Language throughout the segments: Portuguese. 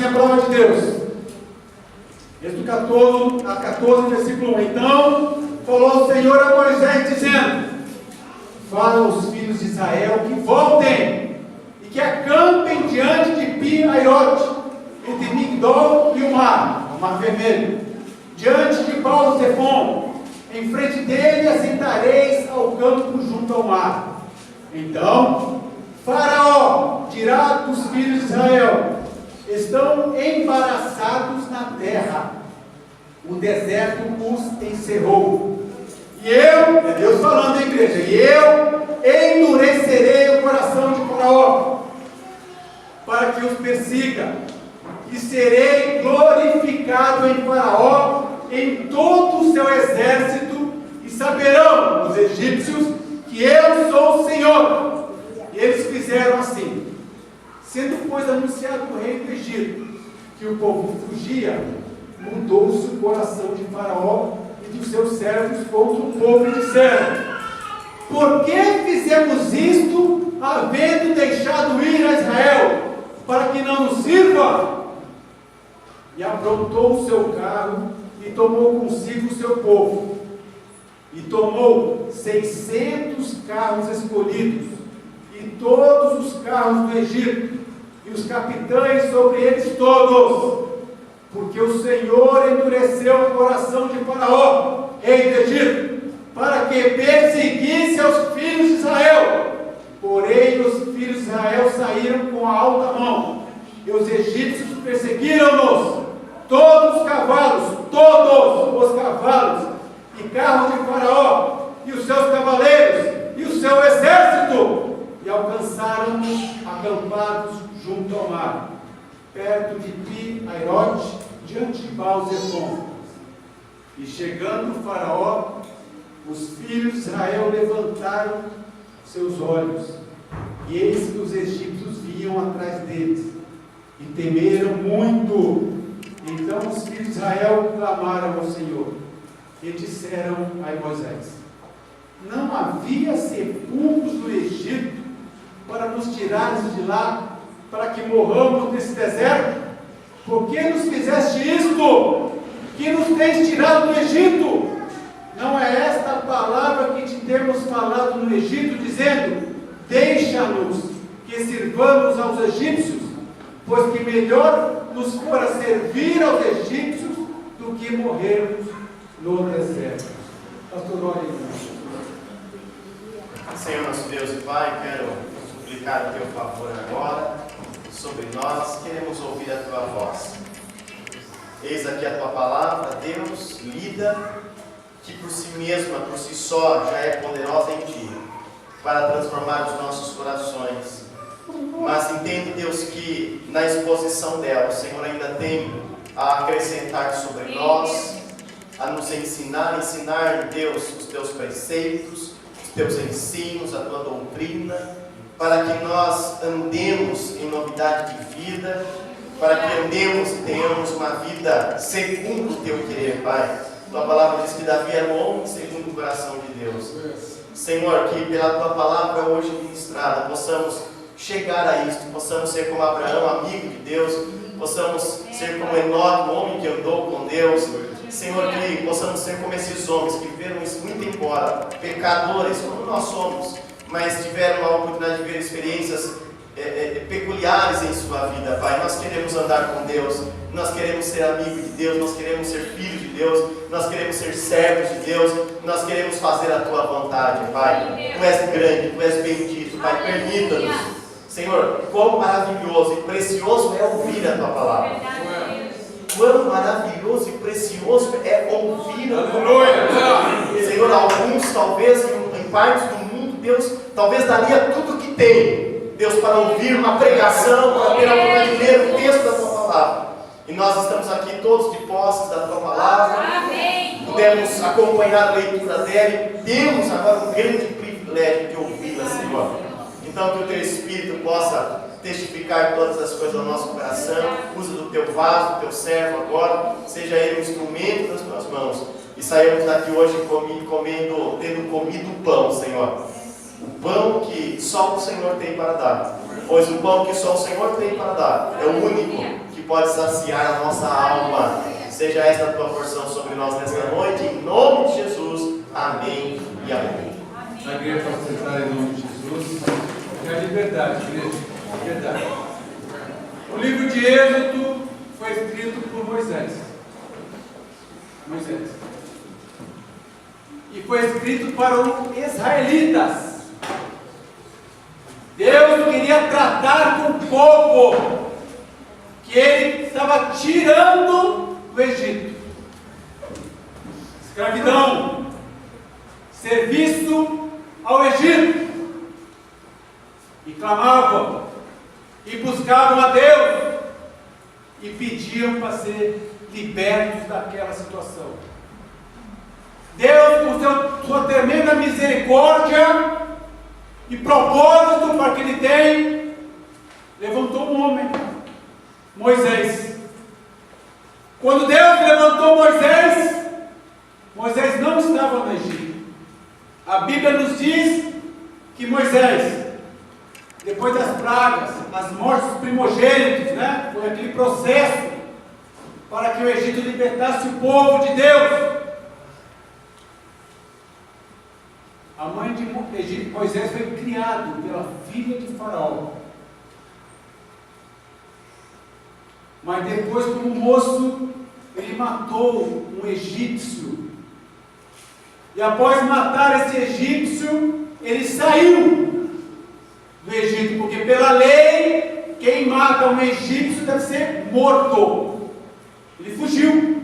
a palavra de Deus. Êxodo 14, versículo 1. Então falou o Senhor a Moisés, dizendo: fala aos filhos de Israel que voltem e que acampem diante de Pi-Hahirote, entre Migdol e o Mar Vermelho, diante de Baal-Zephon. Em frente dele assentareis ao campo junto ao mar. Então Faraó dirá dos filhos de Israel: estão embaraçados na terra, o deserto os encerrou. E eu, é Deus falando à igreja, e eu endurecerei o coração de Faraó, para que os persiga, e serei glorificado em Faraó, em todo o seu exército, e saberão os egípcios que eu sou o Senhor. E eles fizeram assim. Sendo, pois, anunciado o rei do Egito que o povo fugia, mudou-se o coração de Faraó e dos seus servos contra o povo, e disseram: por que fizemos isto, havendo deixado ir a Israel, para que não nos sirva? E aprontou o seu carro, e tomou consigo o seu povo, e tomou 600 carros escolhidos, e todos os carros do Egito, e os capitães sobre eles todos, porque o Senhor endureceu o coração de Faraó, rei do Egito, para que perseguisse aos filhos de Israel. Porém os filhos de Israel saíram com a alta mão, e os egípcios perseguiram-nos, todos os cavalos e carros de Faraó, e os seus cavaleiros, e o seu exército, e alcançaram-nos acampados junto ao mar, perto de Pi-Hahirote, diante de Baal-Zephon. E chegando o Faraó, os filhos de Israel levantaram seus olhos, e eis que os egípcios vinham atrás deles, e temeram muito. Então os filhos de Israel clamaram ao Senhor, e disseram a Moisés: não havia sepulcros no Egito para nos tirares de lá, para que morramos nesse deserto? Por que nos fizeste isto, que nos tens tirado do Egito? Não é esta a palavra que te temos falado no Egito, dizendo: deixa-nos que sirvamos aos egípcios, pois que melhor nos fora servir aos egípcios do que morrermos no deserto. Pastor, olhe. Senhor nosso Deus e Pai, quero suplicar o teu favor agora sobre nós. Queremos ouvir a tua voz. Eis aqui a tua palavra, Deus, lida, que por si mesma, por si só, já é poderosa em ti, para transformar os nossos corações. Mas entendo, Deus, que na exposição dela, o Senhor ainda tem a acrescentar sobre nós, a nos ensinar, Deus, os teus preceitos, os teus ensinos, a tua doutrina, para que nós andemos em novidade de vida, para que andemos e tenhamos uma vida segundo o teu querer, Pai. Tua palavra diz que Davi era um homem segundo o coração de Deus. Senhor, que pela tua palavra hoje ministrada possamos chegar a isto, possamos ser como Abraão, amigo de Deus, possamos ser como Enoque, o homem que andou com Deus. Senhor, que possamos ser como esses homens que viveram isso muito embora, pecadores como nós somos, mas tiveram a oportunidade de ver experiências peculiares em sua vida, Pai. Nós queremos andar com Deus, nós queremos ser amigos de Deus, nós queremos ser filhos de Deus, nós queremos ser servos de Deus, nós queremos fazer a tua vontade, Pai. Tu és grande, tu és bendito, Pai. Permita-nos, Senhor, quão maravilhoso e precioso é ouvir a tua palavra. Quão maravilhoso e precioso é ouvir a tua palavra. Senhor, alguns talvez em partes do mundo, Deus, talvez daria tudo que tem, Deus, para ouvir uma pregação, para ter a oportunidade de ler o texto da tua palavra. E nós estamos aqui todos de posse da tua palavra. Pudemos acompanhar a leitura dela e temos agora um grande privilégio de ouvi-la, Senhor. Então que o teu Espírito possa testificar todas as coisas do nosso coração. Usa do teu vaso, do teu servo agora, seja ele um instrumento nas tuas mãos, e saímos daqui hoje tendo comido o pão, Senhor, o pão que só o Senhor tem para dar, pois o pão que só o Senhor tem para dar é o único que pode saciar a nossa alma. Seja esta a tua porção sobre nós nesta noite, em nome de Jesus. Amém e amém. A igreja pode sentar em nome de Jesus. É a liberdade, igreja. Liberdade. O livro de Êxodo foi escrito por Moisés. E foi escrito para os israelitas. Deus queria tratar com o povo que ele estava tirando do Egito. Escravidão, serviço ao Egito. E clamavam, e buscavam a Deus, e pediam para ser libertos daquela situação. Deus, com sua tremenda misericórdia e propósito para que ele tem, levantou um homem, Moisés. Quando Deus levantou Moisés, Moisés não estava no Egito. A Bíblia nos diz que Moisés, depois das pragas, as mortes dos primogênitos, foi aquele processo para que o Egito libertasse o povo de Deus. A mãe de Moisés foi criada pela filha de Faraó. Mas depois, como moço, ele matou um egípcio. E após matar esse egípcio, ele saiu do Egito, porque pela lei, quem mata um egípcio deve ser morto. Ele fugiu.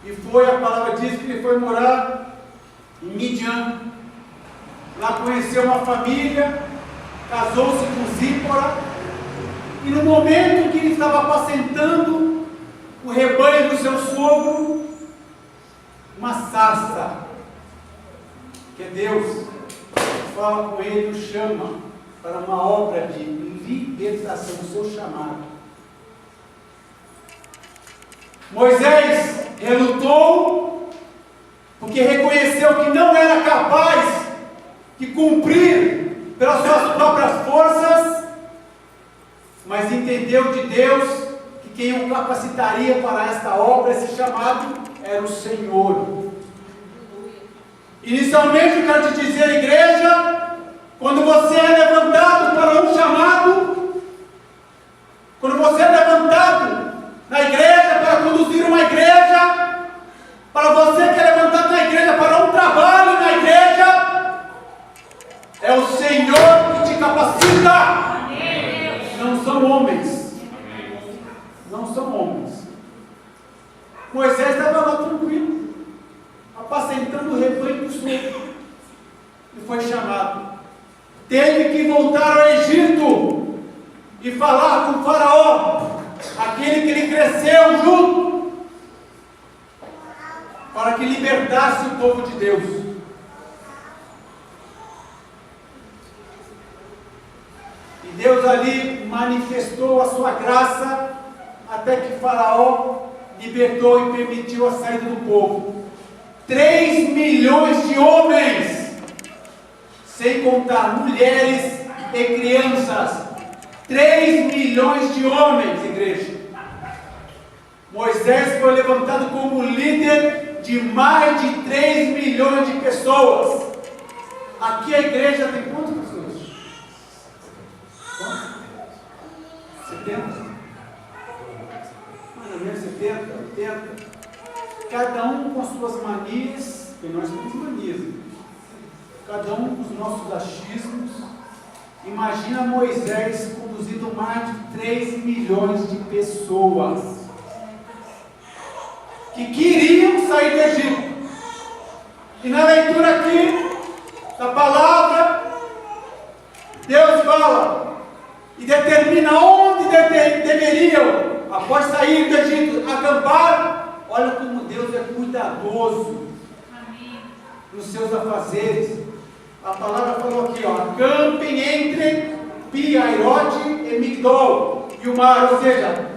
E a palavra diz que ele foi morar em Midian. Lá conheceu uma família, casou-se com Zípora, e no momento que ele estava apacentando o rebanho do seu sogro, uma sarça, que é Deus, fala com ele e o chama para uma obra de libertação, o seu chamado. Moisés relutou, porque reconheceu que não era capaz de cumprir pelas suas próprias forças, mas entendeu de Deus que quem o capacitaria para esta obra, esse chamado, era o Senhor. Inicialmente, eu quero te dizer, igreja, quando você é levantado para um chamado, quando você é levantado na igreja para conduzir uma igreja, para você que é levantado na igreja para um trabalho na igreja, é o Senhor que te capacita. Não são homens. Não são homens. Moisés estava lá tranquilo, apacentando o rebanho do sogro, e foi chamado. Teve que voltar ao Egito e falar com o Faraó, aquele que ele cresceu junto, para que libertasse o povo de Deus. E Deus ali manifestou a sua graça, até que Faraó libertou e permitiu a saída do povo. 3 milhões de homens, sem contar mulheres e crianças. 3 milhões de homens, igreja. Moisés foi levantado como líder de mais de 3 milhões de pessoas. Aqui a igreja tem quantas pessoas? Quantas? 70? Mais ou menos 70, 80. Cada um com as suas manias, porque nós temos manias. Cada um com os nossos achismos. Imagina Moisés conduzindo mais de 3 milhões de pessoas que queriam sair do Egito. E na leitura aqui da palavra, Deus fala e determina onde deveriam, após sair do Egito, acampar. Olha como Deus é cuidadoso nos seus afazeres. A palavra falou aqui, acampem entre Pi-Hahirote e Migdol e o mar, ou seja,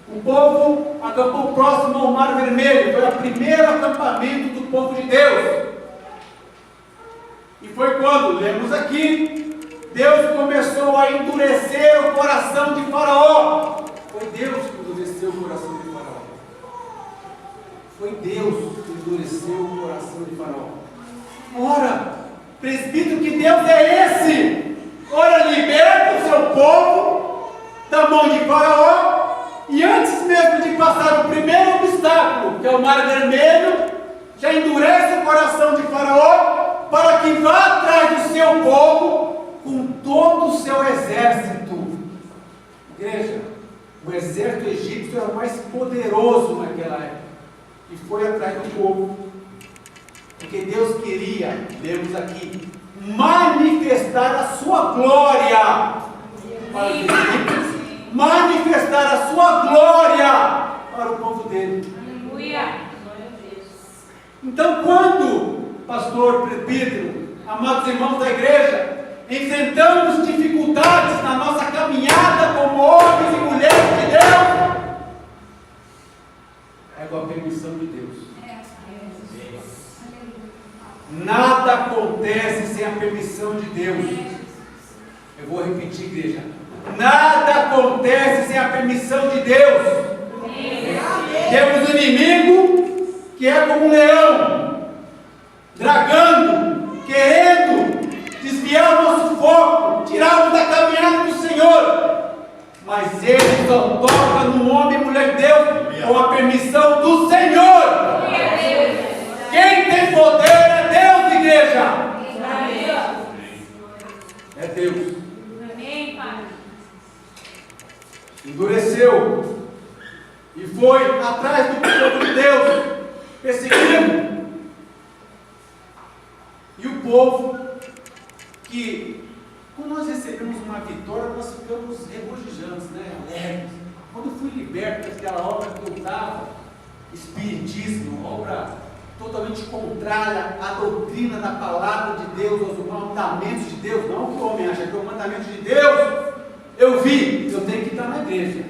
o povo acampou próximo ao Mar Vermelho. Foi o primeiro acampamento do povo de Deus. E foi quando, lemos aqui, Deus começou a endurecer o coração de Faraó. Foi Deus que endureceu o coração de Faraó. Foi Deus que endureceu o coração de Faraó. Ora, presbítero, que Deus é esse? Ora, liberta o seu povo da mão de Faraó, e antes mesmo de passar o primeiro obstáculo, que é o Mar Vermelho, já endurece o coração de Faraó, para que vá atrás do seu povo com todo o seu exército. Igreja, o exército egípcio era o mais poderoso naquela época, e foi atrás do povo, porque Deus queria, lemos aqui, manifestar a sua glória para os egípcios, manifestar a sua glória para o povo dele. Aleluia. Então, quando, pastor, presbítero, amados irmãos da igreja, enfrentamos dificuldades na nossa caminhada como homens e mulheres de Deus, é com a permissão de Deus. Nada acontece sem a permissão de Deus. Eu vou repetir, igreja. Nada acontece sem a permissão de Deus. Temos um inimigo que é como um leão, dragando, querendo desviar o nosso foco, tirá-lo da caminhada do Senhor. Mas ele só toca no homem e mulher de Deus com a permissão do Senhor. Quem tem poder é Deus, igreja. É Deus. Amém, Pai. Endureceu e foi atrás do povo de Deus, perseguindo. E o povo, que quando nós recebemos uma vitória, nós ficamos regozijantes, alegres. Quando fui liberto daquela obra que eu estava, espiritismo, obra totalmente contrária à doutrina da palavra de Deus, aos mandamentos de Deus, não que o homem acha que é o mandamento de Deus. Eu vi, eu tenho que estar na igreja.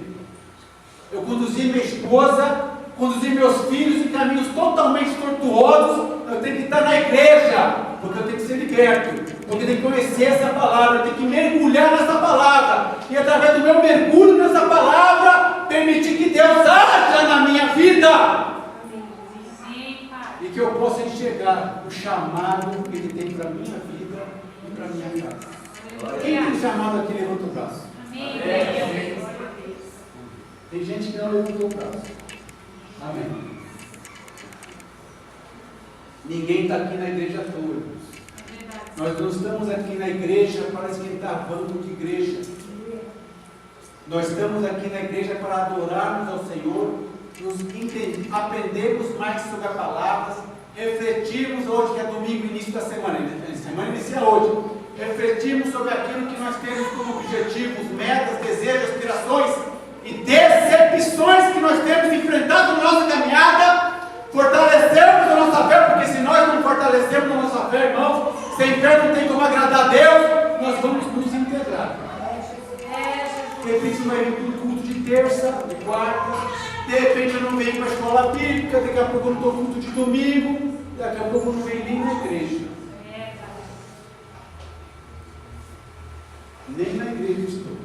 Eu conduzi minha esposa, conduzi meus filhos em caminhos totalmente tortuosos. Eu tenho que estar na igreja, porque eu tenho que ser liberto, porque eu tenho que conhecer essa palavra, eu tenho que mergulhar nessa palavra, e através do meu mergulho nessa palavra, permitir que Deus haja na minha vida. E que eu possa enxergar o chamado que Ele tem para a minha vida e para a minha casa. Quem tem chamado aqui, levanta o braço. Amém. Tem gente que não levantou o braço. Amém. Ninguém está aqui na igreja à toa, irmãos. Nós não estamos aqui na igreja para esquentar banco de igreja. Nós estamos aqui na igreja para adorarmos ao Senhor, aprendermos mais sobre a palavra, refletirmos hoje, que é domingo, início da semana, a semana inicia hoje, refletirmos sobre aquilo que nós temos como objetivos, metas, desejos, aspirações e decepções que nós temos enfrentado na nossa caminhada, fortalecermos a nossa fé, porque se nós não fortalecemos a nossa fé, irmãos, sem fé não tem como agradar a Deus, nós vamos nos integrar. De repente você vai vir para o culto de terça, de quarta, de repente eu não venho para a escola bíblica, daqui a pouco eu não estou culto de domingo, daqui a pouco eu não venho nem na igreja. Nem na igreja estou.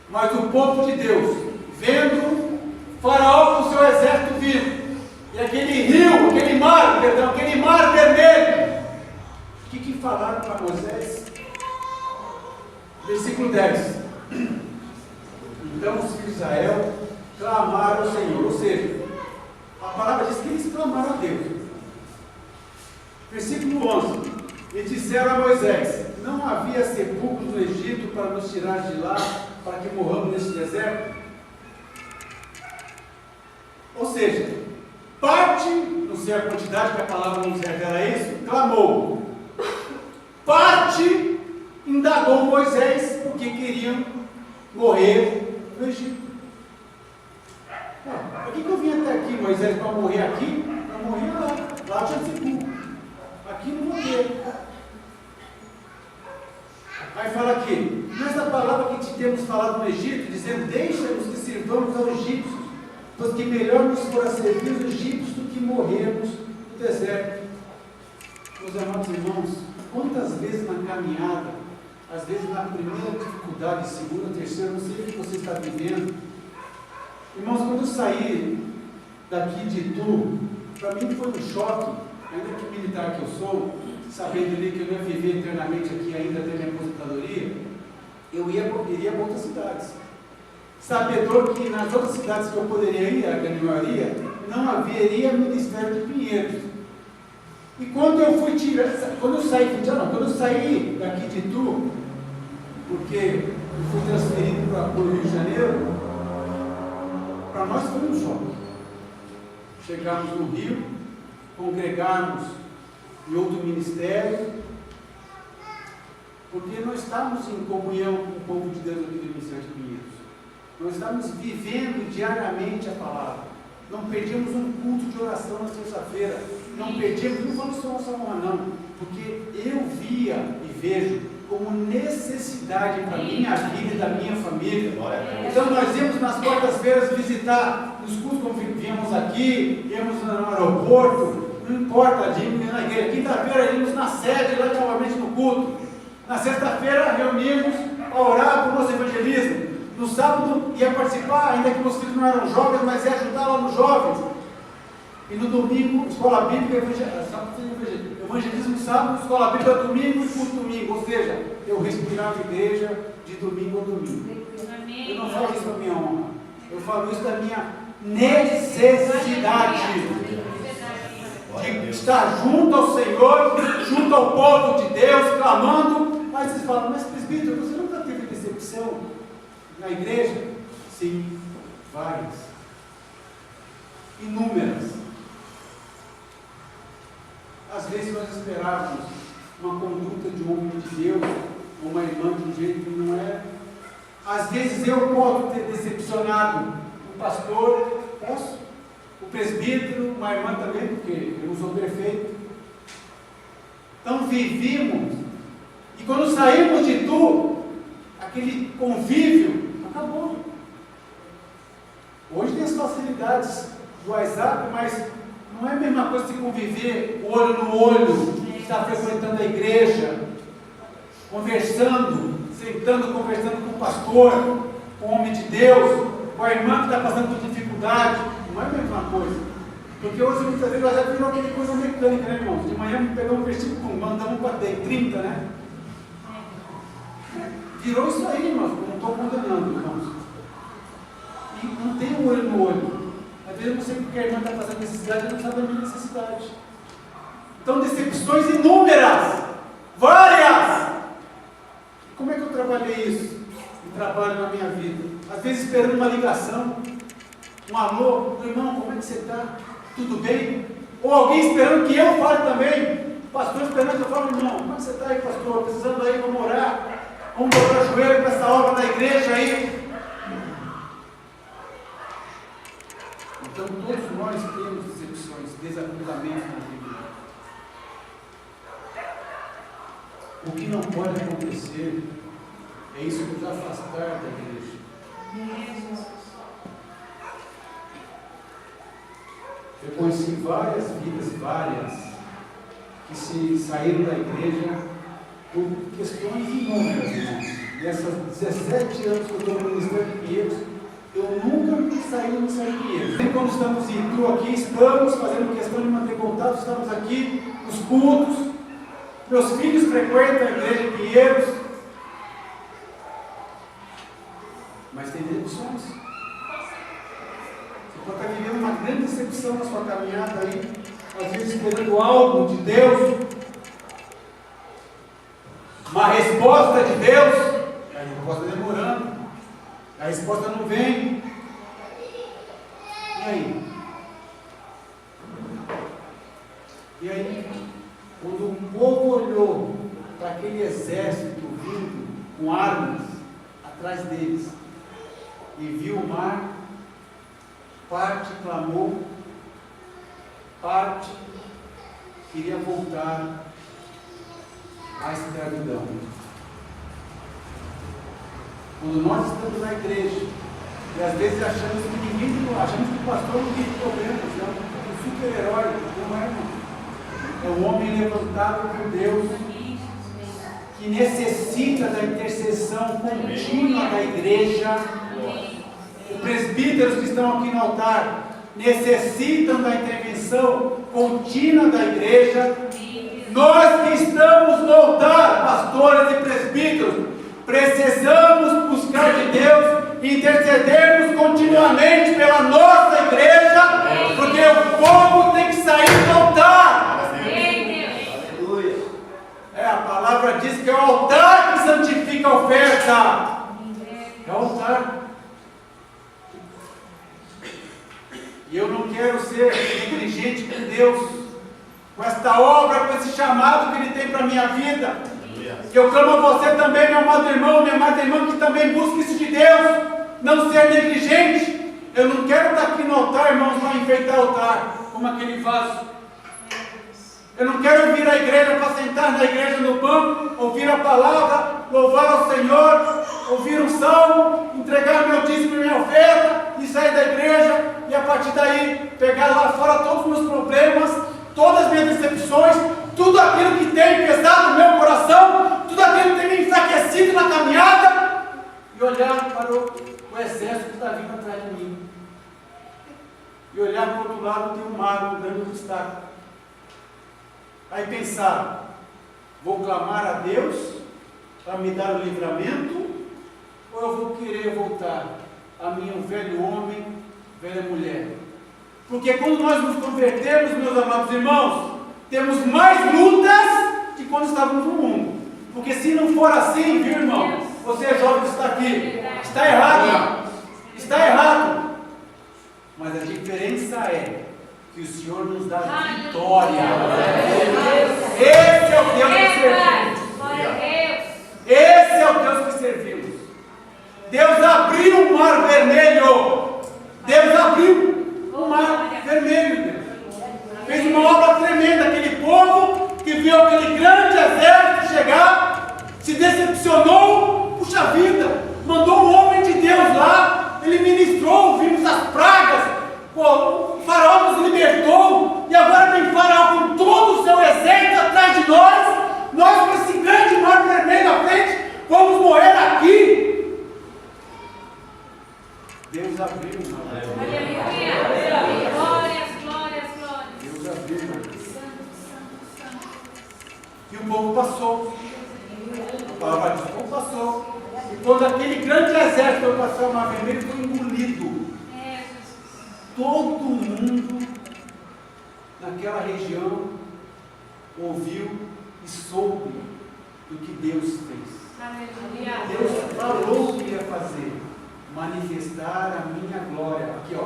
Mas o povo de Deus, vendo Faraó com o seu exército vindo, e aquele rio, aquele mar vermelho, o que falaram para Moisés? Versículo 10. Então os filhos de Israel clamaram ao Senhor, ou seja, a palavra diz que eles clamaram a Deus. Versículo 11. E disseram a Moisés: não havia sepulcros no Egito para nos tirar de lá, para que morramos nesse deserto? Ou seja, parte, não sei a quantidade que a palavra nos revela isso, clamou. Parte indagou Moisés porque queriam morrer no Egito. Por que eu vim até aqui, Moisés, para morrer aqui? Para morrer lá. Lá tinha sepulcro. Aqui não vou ter. Aí fala aqui, nessa palavra que te temos falado no Egito, dizendo: deixa-nos que sirvamos aos egípcios, pois que melhor nos fora servir os egípcios do que morrermos no deserto. Meus amados irmãos, quantas vezes na caminhada às vezes na primeira dificuldade, segunda, terceira, não sei o que você está vivendo. Irmãos, quando eu saí daqui de Itu, para mim foi um choque, ainda que militar que eu sou, sabendo ali que eu não ia viver eternamente aqui ainda até minha aposentadoria, eu iria para outras cidades. Sabedor que nas outras cidades que eu poderia ir, a grande maioria, não haveria ministério de Pinheiros. E quando eu quando eu saí daqui de Itu, porque eu fui transferido para o Rio de Janeiro, para nós foi um choque. Chegarmos no Rio, congregarmos em outro ministério, porque nós estamos em comunhão com o povo de Deus aqui do Ministério de Pinheiros. Nós estamos vivendo diariamente a palavra. Não perdemos um culto de oração na terça-feira. Não perdemos, não vamos só uma não, porque eu via e vejo como necessidade para a minha vida e da minha família. Então nós íamos nas quartas-feiras visitar os cultos, como viemos aqui, íamos no aeroporto, não importa, íamos na igreja. Quinta-feira íamos na sede, lá novamente no culto. Na sexta-feira reunimos para orar para o nosso evangelismo. No sábado ia participar, ainda que meus filhos não eram jovens, mas ia ajudar lá nos jovens. E no domingo, escola bíblica, evangelismo sábado, escola bíblica domingo e culto domingo. Ou seja, eu respirava a igreja de domingo a domingo. Eu não falo isso para minha honra, eu falo isso da minha necessidade de estar junto ao Senhor, junto ao povo de Deus, clamando. Mas vocês falam, mas presbítero, você nunca teve decepção na igreja? Sim, várias, inúmeras. Às vezes nós esperávamos uma conduta de um homem de Deus, ou uma irmã de um jeito que não é. Às vezes eu posso ter decepcionado o pastor, posso, o presbítero, uma irmã também, porque eu não sou perfeito. Então vivíamos, e quando saímos de Itu, aquele convívio acabou. Hoje tem as facilidades do WhatsApp, mas não é a mesma coisa de conviver olho no olho, estar frequentando a igreja, conversando, sentando, conversando com o pastor, com o homem de Deus, com a irmã que está passando por dificuldade. Não é a mesma coisa. Porque hoje muitas vezes o WhatsApp virou aquela coisa mecânica, né, irmãos? De manhã pegamos um versículo, mandamos para 30, né? Virou isso aí, irmãos. Não estou condenando, irmãos. E não tem um olho no olho. Às vezes eu não sei porque a irmã está passando necessidade, eu não sabe da minha necessidade. Então, decepções inúmeras, várias. Como é que eu trabalhei isso? Eu trabalho na minha vida. Às vezes esperando uma ligação, um alô, irmão, como é que você está? Tudo bem? Ou alguém esperando que eu fale também. Pastor esperando que eu fale, irmão, como é que você está aí, pastor? Precisando aí, vamos orar. Vamos dobrar o joelho para essa obra da igreja aí. Então todos nós temos decepções, desacomodamentos na vida. O que não pode acontecer é isso nos afastar da igreja. Eu conheci várias vidas, que se saíram da igreja por questões inúmeras, irmãos. Nessas 17 anos que eu estou no Ministério de Pinheiros, eu nunca me saí do Ministério de Pinheiros. Nem quando estamos em Itu aqui, estamos fazendo questão de manter contato, estamos aqui nos cultos. Meus filhos frequentam a igreja de Pinheiros. Mas tem decepções. Você pode estar vivendo uma grande decepção na sua caminhada aí, às vezes esperando algo de Deus, uma resposta de Deus, a resposta demorando, a resposta não vem. E aí? E aí? Quando o povo olhou para aquele exército vindo com armas atrás deles e viu o mar, parte clamou, parte queria voltar à escravidão. Quando nós estamos na igreja e às vezes achamos que o pastor não tem problemas, é um super-herói, não é, irmão? É um homem levantado por Deus, que que necessita da intercessão contínua da igreja. Os presbíteros que estão aqui no altar necessitam da intervenção contínua da igreja. Nós que estamos no altar, pastores e presbíteros, precisamos buscar de Deus e intercedermos continuamente pela nossa igreja, porque o povo tem que sair do altar. A palavra diz que é o altar que santifica a oferta. É o altar. E eu não quero ser negligente com Deus, com esta obra, com esse chamado que Ele tem para a minha vida. Que eu clamo a você também, meu amado irmão, minha amada irmã, que também busque isso de Deus. Não ser negligente. Eu não quero estar aqui no altar, irmãos, para enfeitar o altar, como aquele vaso. Eu não quero vir à igreja para sentar na igreja no banco, ouvir a palavra, louvar ao Senhor, ouvir um salmo, entregar meu dízimo e minha oferta e sair da igreja e a partir daí pegar lá fora todos os meus problemas, todas as minhas decepções, tudo aquilo que tem pesado no meu coração, tudo aquilo que tem me enfraquecido na caminhada e olhar para o exército que está vindo atrás de mim. E olhar para o outro lado, tem um mago dando um destaque. Aí pensar, vou clamar a Deus para me dar o livramento, ou eu vou querer voltar a minha velho homem, velha mulher? Porque quando nós nos convertemos, meus amados irmãos, temos mais lutas que quando estávamos no mundo. Porque se não for assim, viu, irmão? Você jovem que está aqui, está errado. Está errado. Mas a diferença é que o Senhor nos dá vitória. Esse é o Deus que servimos. Esse é o Deus que servimos. Deus abriu o mar vermelho. Deus abriu o mar vermelho. Fez uma obra tremenda. Aquele povo que viu aquele grande exército chegar, se decepcionou. Puxa vida, mandou um homem de Deus lá. Ele ministrou, vimos as pragas. O faraó nos libertou, e agora vem faraó com todo o seu exército atrás de nós. Nós com esse grande mar vermelho à frente, vamos morrer aqui. Deus abriu o mar. Aleluia. Glórias, glórias, glórias. Deus abriu o mar. E o povo passou. A palavra diz, o povo passou. E quando aquele grande exército foi passar o mar vermelho, foi engolido. Todo mundo naquela região ouviu e soube do que Deus fez. Deus falou o que ia fazer: manifestar a minha glória. Aqui, ó,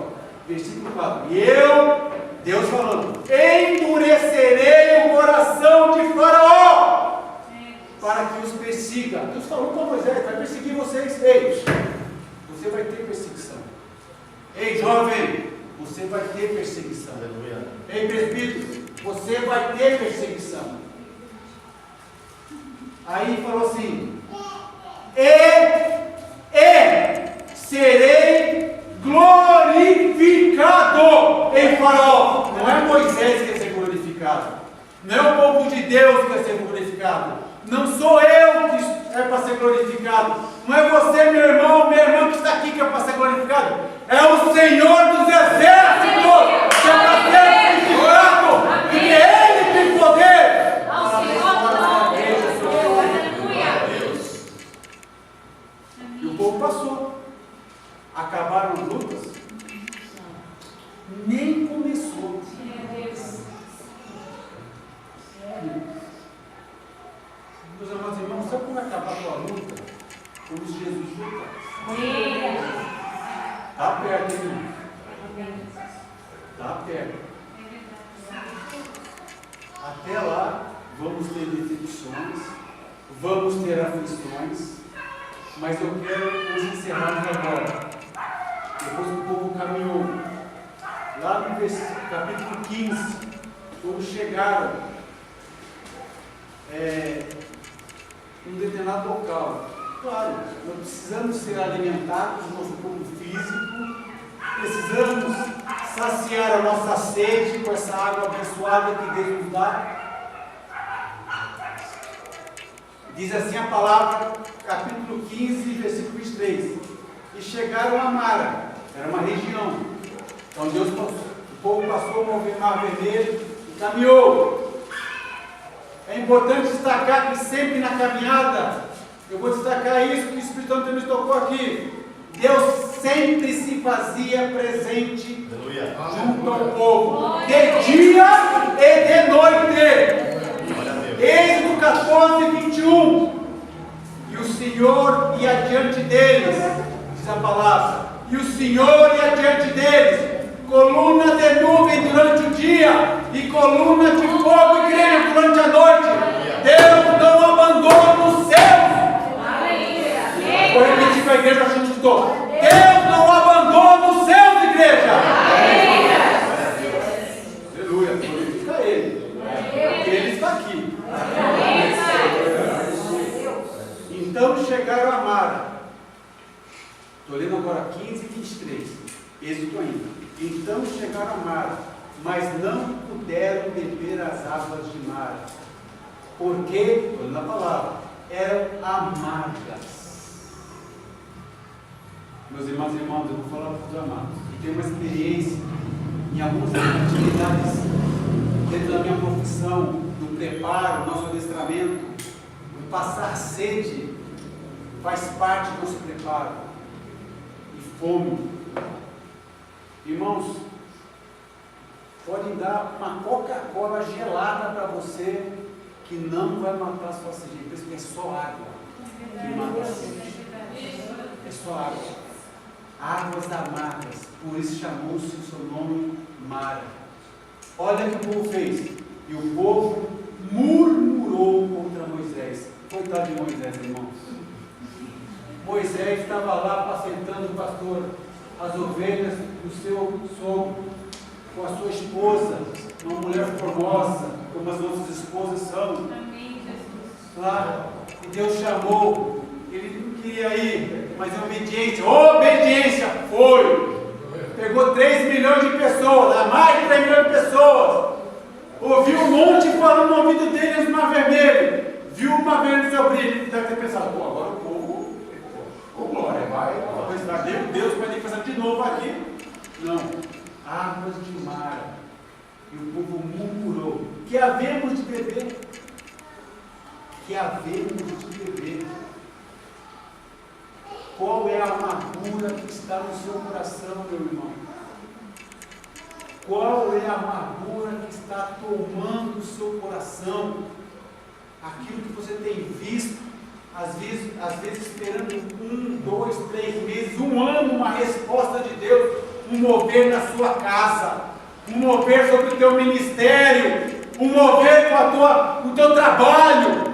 versículo 4. E eu, Deus falando, endurecerei o coração de Faraó para que os persiga. Deus falou com Moisés: vai perseguir vocês. Ei, você vai ter perseguição. Ei, jovem, você vai ter perseguição. Aleluia. Ei, presbítero, você vai ter perseguição. Aí falou assim: serei glorificado em Faraó. Não é Moisés que quer ser glorificado, não é o povo de Deus que quer ser glorificado, não sou eu que é para ser glorificado, não é você, meu irmão, minha irmã que está aqui que é para ser glorificado, é o Senhor dos exércitos que é para ser glorificado, porque Ele tem poder. E o povo passou. Acabaram as lutas? Nem começou. Meus amados irmãos, sabe como vai acabar a tua luta? Como se Jesus voltasse. Está perto, irmão. Está perto. Até lá, vamos ter decepções, vamos ter aflições, mas eu quero nos encerrarmos agora. Depois que o povo caminhou, lá no capítulo 15, quando chegaram em um determinado local. Claro, nós precisamos ser alimentados no nosso corpo físico, precisamos saciar a nossa sede com essa água abençoada que Deus nos dá. Diz assim a palavra, capítulo 15, versículo 23. E chegaram a Mara, era uma região, onde o povo passou o Mar Vermelho e caminhou. É importante destacar que sempre na caminhada, eu vou destacar isso que o Espírito Santo nos tocou aqui. Deus sempre se fazia presente junto ao povo, de dia e de noite. Êxodo 14, 21. E o Senhor ia adiante deles, diz a palavra, e o Senhor ia adiante deles, coluna de nuvem durante o dia e coluna de fogo e grelha durante a noite. Deus não abandona os céus. Vou repetir para a igreja, a gente escutou. Deus não abandona os céus, igreja. Aleluia, glorifica Ele, porque Ele está aqui. Então chegaram a Mara. Estou lendo agora 15 e 23. Êxodo ainda. Então chegaram a Mara, mas não puderam beber as águas de Mara, porque, estou lendo a palavra, eram amargas. Meus irmãos e irmãs, eu vou falar para os amados. Eu tenho uma experiência em algumas atividades dentro da minha profissão, do preparo, do nosso adestramento. O passar sede faz parte do nosso preparo. E fome. Irmãos, podem dar uma Coca-Cola gelada para você que não vai matar a sua sede, porque é só água que mata a sede. É só água. Águas amargas, por isso chamou-se o seu nome Mara. Olha o que o povo fez. E o povo murmurou contra Moisés. Coitado de Moisés, irmãos. Moisés estava lá apacentando o pastor, as ovelhas do seu sogro, com a sua esposa, uma mulher formosa, como as nossas esposas são. Amém, Jesus. Claro. E Deus chamou. Ele não queria ir, mas a obediência foi. Pegou 3 milhões de pessoas, mais de 3 milhões de pessoas. Ouviu um monte falando no ouvido dele no Mar Vermelho. Viu o Mar Vermelho no seu brilho. Ele deve ter pensado, agora o povo, glória, vai, Deus vai ter que fazer de novo aqui. Não, águas de Mara. E o povo murmurou, que havemos de beber? Que havemos de beber? Qual é a amargura que está no seu coração, meu irmão? Qual é a amargura que está tomando o seu coração? Aquilo que você tem visto, às vezes esperando 1, 2, 3 meses, 1 ano, uma resposta de Deus, um mover na sua casa, um mover sobre o teu ministério, um mover com o teu trabalho.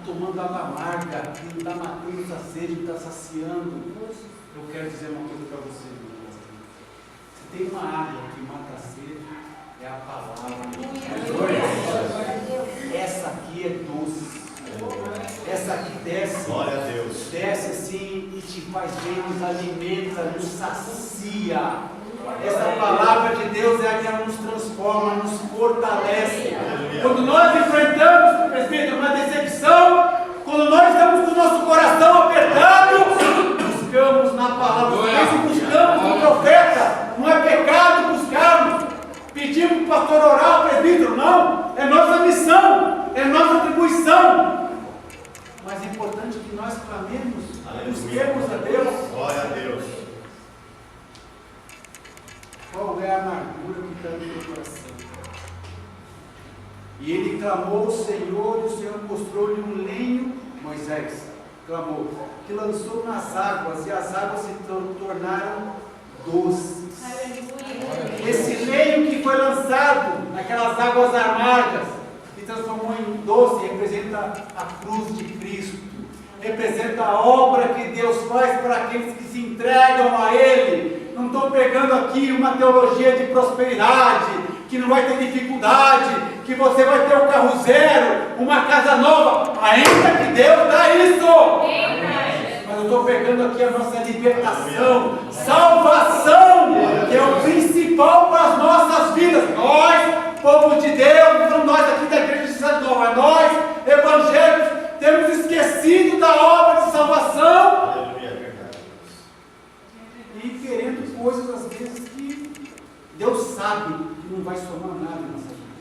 Tomando água amarga, que não está matando a sede, não está saciando. Eu quero dizer uma coisa para você, meu irmão. Se tem uma água que mata a sede, é a palavra de Deus. Essa aqui é doce. Essa aqui desce. Glória a Deus. Desce assim e te faz bem, nos alimenta, nos sacia. Essa palavra de Deus é a que nos transforma, nos fortalece. Quando nós enfrentamos, presbítero, uma decepção, quando nós estamos com o nosso coração apertado, buscamos na palavra. Buscamos no profeta. Não é pecado buscarmos. Pedimos para o pastor orar, o presbítero. Não. É nossa missão. É nossa atribuição. Mas é importante que nós clamemos, busquemos a Deus. Glória a Deus. Qual é a amargura que está no teu coração? E ele clamou ao Senhor, e o Senhor mostrou-lhe um lenho, Moisés clamou, que lançou nas águas, e as águas se tornaram doces. Aleluia. Esse lenho que foi lançado naquelas águas amargas, se transformou em doce, representa a cruz de Cristo, representa a obra que Deus faz para aqueles que se entregam a Ele. Não estou pegando aqui uma teologia de prosperidade, que não vai ter dificuldade, que você vai ter um carro zero, uma casa nova, ainda que Deus dá isso. Mas eu estou pegando aqui a nossa libertação, salvação, que é o principal para as nossas vidas. Nós, povo de Deus, nós aqui da igreja de Santo Nova, Mas nós, evangélicos, temos esquecido da obra de salvação. Aleluia, verdade. E querendo coisas, às vezes, que Deus sabe que não vai somar nada em nossa vida.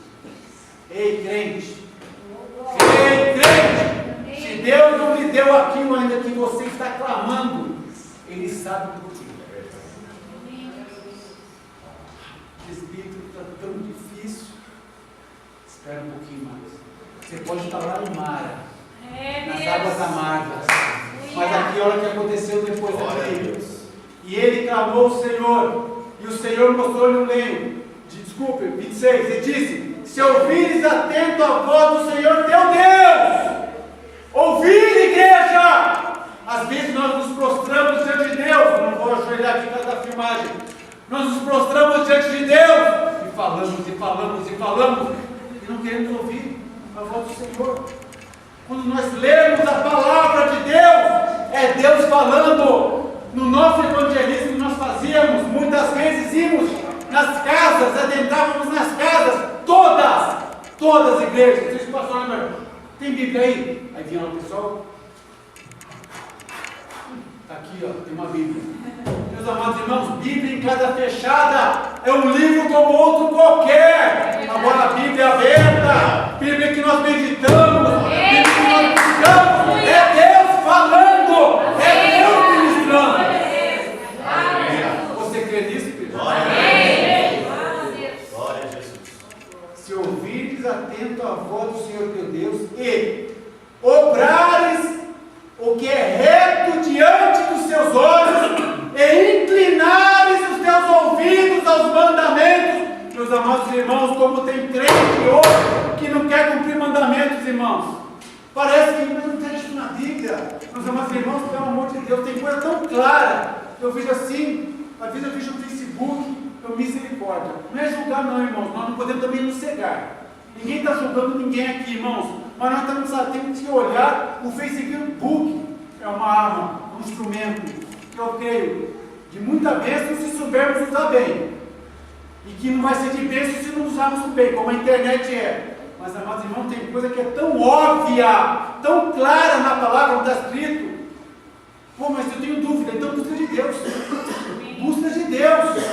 Ei, crente! Ei, crente! Se Deus não lhe deu aquilo ainda que você está clamando, Ele sabe por quê. Espírito está tão difícil. Espera um pouquinho mais. Você pode estar lá no mar, nas águas amargas. Mas aqui olha o que aconteceu depois daqui. E ele clamou ao Senhor, e o Senhor mostrou-lhe um lenho. Desculpe, 26. E disse: se ouvires atento a voz do Senhor teu Deus, ouvir, igreja. Às vezes nós nos prostramos diante de Deus. Não vou ajoelhar aqui por causa da filmagem. Nós nos prostramos diante de Deus e falamos e falamos e falamos e não queremos ouvir a voz do Senhor. Quando nós lemos a palavra de Deus, é Deus falando. No nosso evangelismo nós fazíamos, muitas vezes íamos nas casas, adentrávamos nas casas, todas as igrejas. Vocês passaram, lembra? Tem Bíblia aí? Aí vinha lá o pessoal. Está aqui, ó, tem uma Bíblia. Meus amados irmãos, Bíblia em casa fechada é um livro como outro qualquer. Agora a Bíblia é aberta, Bíblia que nós meditamos, Bíblia que nós buscamos, é Deus falando, é Deus ministrando. Você crê nisso, filho? Glória a Jesus. Se ouvires atento à voz do Senhor teu Deus e obrares o que é reto diante dos seus olhos e inclinares os teus ouvidos aos mandamentos. Meus amados irmãos, como tem crente hoje que não quer cumprir mandamentos, irmãos. Parece que não tem isso na Bíblia. Meus amados irmãos, pelo amor de Deus, tem coisa tão clara. Eu vejo assim, às vezes eu vejo no Facebook, eu misericórdia. Não é julgar não, irmãos, nós não podemos também nos cegar. Ninguém está julgando ninguém aqui, irmãos. Mas nós temos que olhar o Facebook. É uma arma, um instrumento, que eu creio, de muita bênção se soubermos usar bem. E que não vai ser de bênção se não usarmos bem, como a internet é. Mas, amados irmãos, tem coisa que é tão óbvia, tão clara na palavra, não está escrito. Pô, mas eu tenho dúvida, então busca de Deus. Busca de Deus.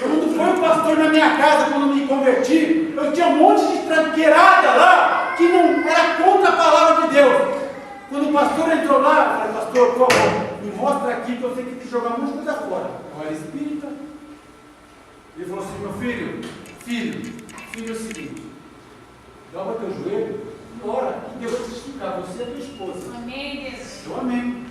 Quando foi o pastor na minha casa, quando me converti, eu tinha um monte de tranqueirada lá, que não era contra a palavra de Deus. Quando o pastor entrou lá, eu falei: pastor, por favor, me mostra aqui que eu sei que tem que jogar um monte de coisa fora. Eu era espírita. Ele falou assim: meu filho é o seguinte, dobra teu joelho e ora, que Deus vai te explicar, você é tua esposa. Amém, Deus. Eu amém.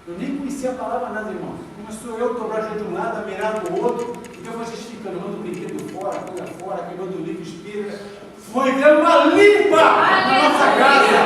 Eu nem conhecia a palavra nada, irmão. Começou eu a dobrar o joelho de um lado, a mirar do outro, e Deus vai justificando, manda o brinquedo fora, coisa fora, queimando o livro espírita. Foi dando uma limpa na nossa casa.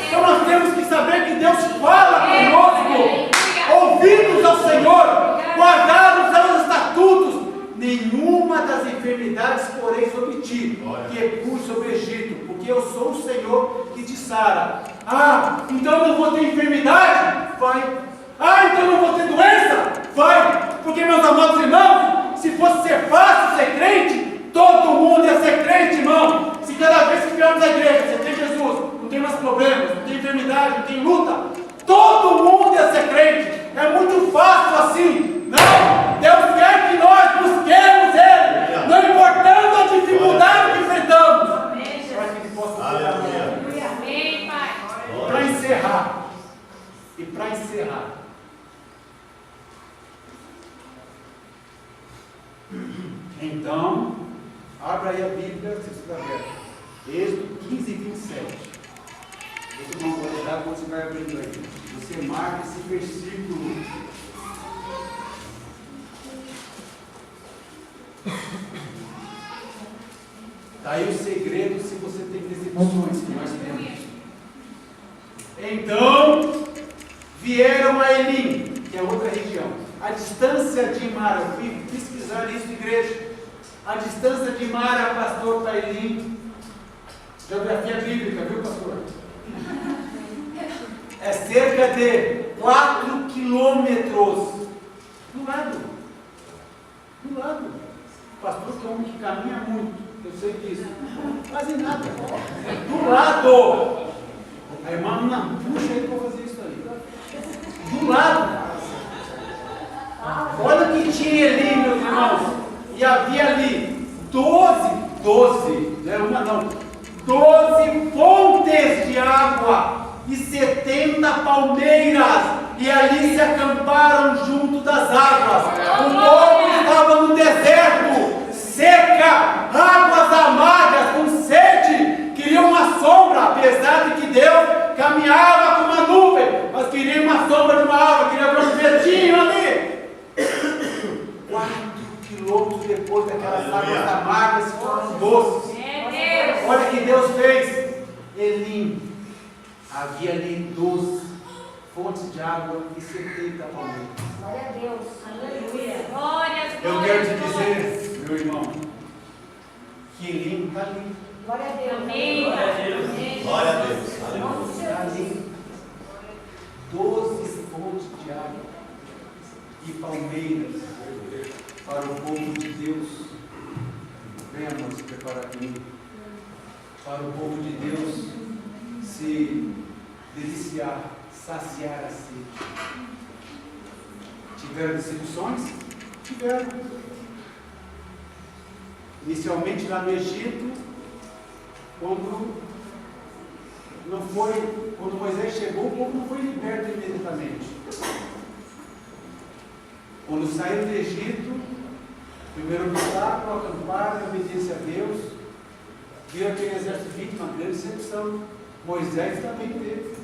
Então nós temos que saber que Deus fala conosco. Ouvidos ao Senhor, guardar os seus estatutos. Nenhuma das enfermidades porém sobre ti, que pus sobre o Egito, porque eu sou o Senhor que te sara. Ah, então eu não vou ter enfermidade? Vai. Ah, então eu não vou ter doença? Vai. Porque, meus amados irmãos, se fosse ser fácil ser crente, todo mundo ia ser crente, irmão. Se cada vez que viemos à igreja, você tem Jesus, não tem mais problemas, não tem enfermidade, não tem luta, todo mundo ia ser crente. É muito fácil assim. Não, Deus quer que nós busquemos Ele, não importando a dificuldade que enfrentamos, para que Ele possa cuidar de nós. Amém, Pai. E para encerrar, então, abra aí a Bíblia, se você está aberto, Êxodo 15 e 27. Você não pode dar quando você vai abrindo aí. Você marca esse versículo. Está aí o segredo se você tem decepções que nós temos. Então, vieram a Elim, que é outra região. A distância de Mara, eu fui pesquisar isso, igreja. A distância de Mara, pastor, para Elim. Geografia bíblica, viu, pastor? É cerca de 4 quilômetros. Do lado. O pastor que é um homem que caminha muito. Eu sei disso. Não fazem nada. Do lado. A irmã não puxa ele para fazer isso aí. Do lado. Olha o que tinha ali, meus irmãos. E havia ali 12, não é uma não, 12 fontes de água e 70 palmeiras. E ali se acamparam junto das águas. O povo estava no deserto, seca, águas amargas, com sede. Queriam uma sombra, apesar de que Deus caminhava com uma nuvem, mas queria uma sombra de uma árvore, queria ver um verdinho ali. 4 quilômetros depois daquelas águas amargas se tornam doces. Olha o que Deus fez. Elim, havia ali 12 fontes de água e 70 palmeiras. Glória a Deus. Aleluia. Glória a Deus. Eu quero te dizer, meu irmão, que Elim está ali. Glória a Deus. Amém. Glória a Deus. Está ali. 12 fontes de água e palmeiras para o povo de Deus. Venha, irmão, se preparar comigo. Para o povo de Deus se deliciar, saciar a sede. Tiveram decepções? Tiveram. Inicialmente lá no Egito, quando Moisés chegou, o povo não foi liberto imediatamente. Quando saíram do Egito, primeiro obstáculo, acamparam, obediência a Deus, viram aquele exército vítima, uma grande decepção. Moisés também teve.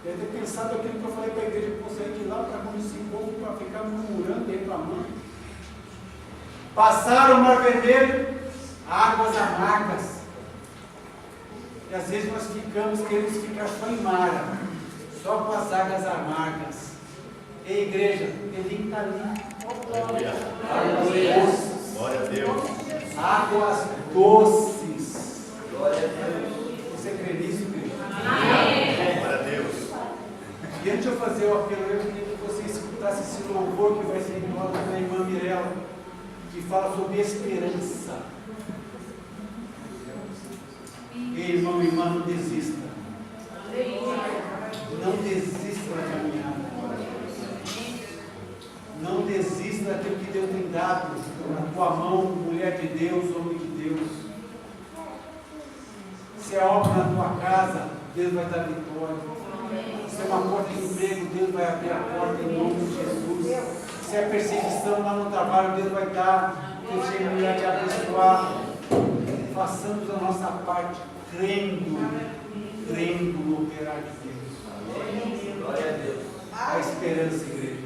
Deve ter pensado aquilo que eu falei para a igreja, que eu saí de lá para conhecer esse povo, para ficar murmurando e reclamando. Passaram o Mar Vermelho, águas amargas. E às vezes nós queremos ficar só em Mara, só com as águas amargas. Ei, igreja, ele está ali. Aleluia. Glória a Deus. Águas doces. Glória a Deus. Você crê nisso, igreja? Amém. Glória a Deus. E antes de eu fazer o apelo, eu queria que você escutasse esse louvor que vai ser entoado pela irmã Mirella, que fala sobre esperança. Ei, irmão e irmã, não desista. Não desista da caminhada. Não desista daquilo que Deus tem dado na tua mão, mulher de Deus, homem de Deus. Se é obra na tua casa, Deus vai dar vitória. Se é uma porta de emprego, Deus vai abrir a porta em nome de Jesus. Se é perseguição lá no trabalho, Deus vai dar. Deus vai te abençoar. Façamos a nossa parte, crendo no operar de Deus. Glória a Deus. A esperança, igreja.